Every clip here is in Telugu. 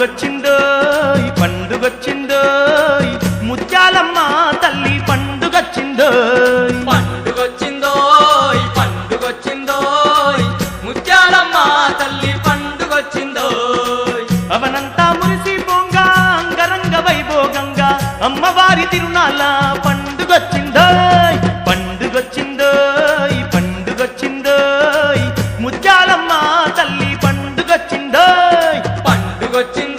పండుగొచ్చిందోయ్ పండుగొచ్చిందోయ్ ముత్యాలమ్మ తల్లి పండుగొచ్చిందోయ్ పండుగొచ్చిందోయ్ పండుగొచ్చిందోయ్ ముత్యాలమ్మ తల్లి పండుగొచ్చిందోయ్ అవనంతా మురిసిపోంగా అంగరంగ వైభోగంగా అమ్మవారి తిరునాళ్ళ పండుగొచ్చిందోయ్ పండుగొచ్చిందోయ్ పండుగొచ్చిందోయ్ ముత్యాలమ్మ తల్లి పండుగొచ్చిందోయ్ పండుగొచ్చిందోయ్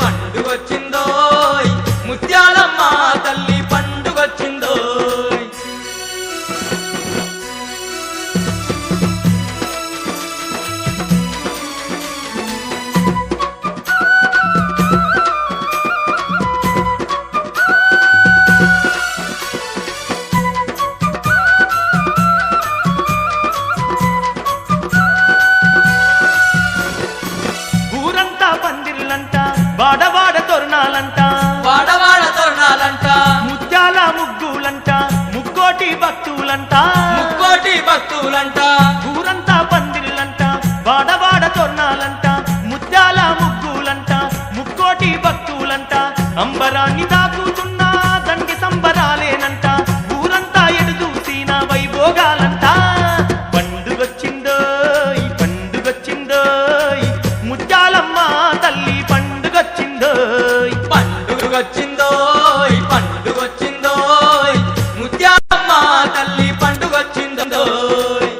పండుగొచ్చిందోయ్ ముత్యాలమ్మ తల్లి పండుగొచ్చిందోయ్ ఊరంతా పందిర్లంట వాడవాడ తోరణాలంట వాడవాడ తోరణాలంట ముత్యాల ముగ్గులంట ముక్కోటి భక్తులంట ముక్కోటి భక్తులంట ఊరంతా పందిర్లంట వాడవాడ తోరణాలంట ముత్యాల ముగ్గులంట ముక్కోటి భక్తులంట అంబరాన్ని తాకుతున్న దండి సంబరాలేనంట ఊరంతా ఎడుదూసిన వైభోగాలంట పండుగొచ్చిందోయ్ పండుగొచ్చిందోయ్ ముత్యాలమ్మ తల్లి పండుగొచ్చిందోయ్ పండుగొచ్చిందోయ్ పండుగొచ్చిందోయ్ ముత్యాలమ్మ తల్లి పండుగొచ్చిందోయ్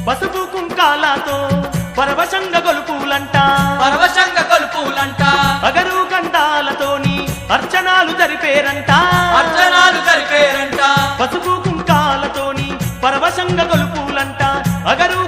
పసుపు కుంకాలతో పరవశంగ గొలుపులంట పరవశంగ కొలుపులంట అగరు గంధాలతోని అర్చనాలు జరిపేరంట అర్చనాలు జరిపేరంట పసుపు కుంకాలతోని పరవశంగ గొలుపులంట అగరు